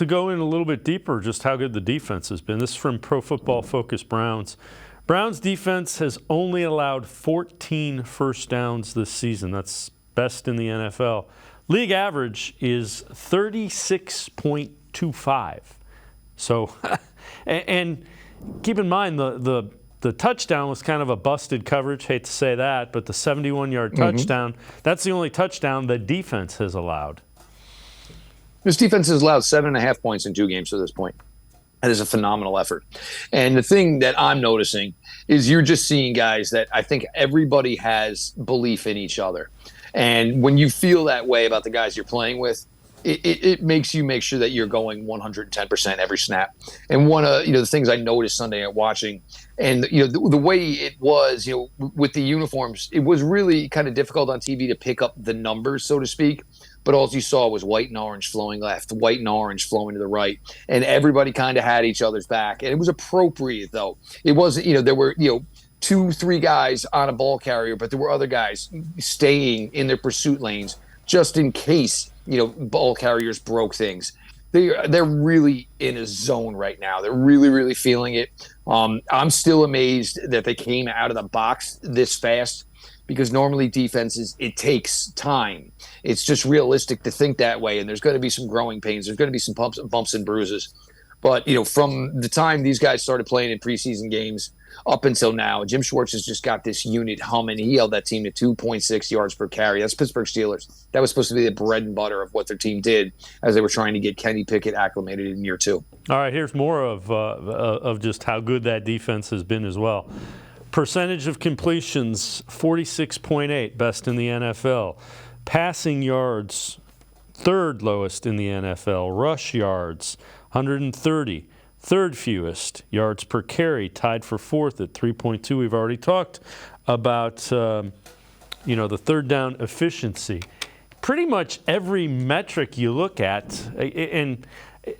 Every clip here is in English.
To go in a little bit deeper, just how good the defense has been. This is from Pro Football Focus Browns. Browns defense has only allowed 14 first downs this season. That's best in the NFL. League average is 36.25. So, and keep in mind the touchdown was kind of a busted coverage. Hate to say that, but the 71-yard touchdown, that's the only touchdown the defense has allowed. This defense has allowed 7.5 points in 2 games to this point. That is a phenomenal effort. And the thing that I'm noticing is you're just seeing guys that I think everybody has belief in each other. And when you feel that way about the guys you're playing with, it makes you make sure that you're going 110% every snap. And one of the things I noticed Sunday at watching, and the way it was, with the uniforms, it was really kind of difficult on TV to pick up the numbers, so to speak. But all you saw was white and orange flowing left, white and orange flowing to the right, and everybody kind of had each other's back. And it was appropriate, though. It wasn't, there were 2-3 guys on a ball carrier, but there were other guys staying in their pursuit lanes just in case ball carriers broke things. They're really in a zone right now. They're really, really feeling it. I'm still amazed that they came out of the box this fast, because normally defenses, it takes time. It's just realistic to think that way, and there's going to be some growing pains. There's going to be some bumps and bruises. But, from the time these guys started playing in preseason games up until now, Jim Schwartz has just got this unit humming. He held that team to 2.6 yards per carry. That's Pittsburgh Steelers. That was supposed to be the bread and butter of what their team did as they were trying to get Kenny Pickett acclimated in year 2. All right, here's more of just how good that defense has been as well. Percentage of completions, 46.8, best in the NFL. Passing yards, third lowest in the NFL. Rush yards, 130, third fewest. Yards per carry, tied for fourth at 3.2. We've already talked about the third down efficiency. Pretty much every metric you look at, and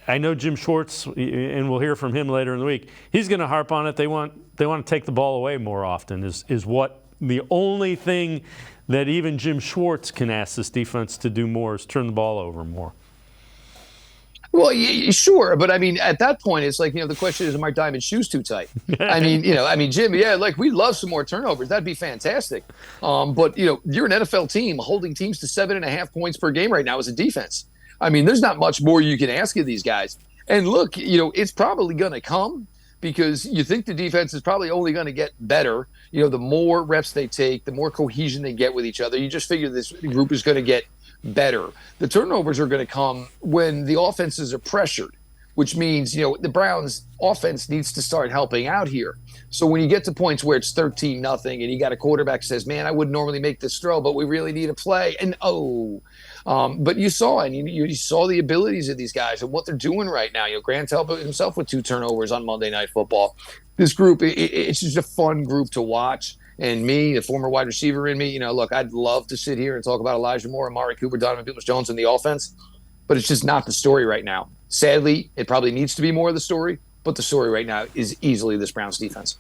I know Jim Schwartz, and we'll hear from him later in the week, he's going to harp on it. They want to take the ball away more often is what the only thing that even Jim Schwartz can ask this defense to do more is turn the ball over more. Well, sure, but at that point, it's like, the question is, are my diamond shoes too tight? Jim, we'd love some more turnovers. That'd be fantastic. But you're an NFL team holding teams to 7.5 points per game right now as a defense. There's not much more you can ask of these guys. And look, it's probably going to come, because you think the defense is probably only going to get better. The more reps they take, the more cohesion they get with each other. You just figure this group is going to get better. The turnovers are going to come when the offenses are pressured, which means, the Browns offense needs to start helping out here. So when you get to points where it's 13-0 and you got a quarterback says, man, I wouldn't normally make this throw, but we really need a play. And but you saw the abilities of these guys and what they're doing right now. Grant helped himself with 2 turnovers on Monday Night Football. This group, it's just a fun group to watch. And me, the former wide receiver in me, look, I'd love to sit here and talk about Elijah Moore, Amari Cooper, Donovan Peoples-Jones in the offense, but it's just not the story right now. Sadly, it probably needs to be more of the story, but the story right now is easily this Browns defense.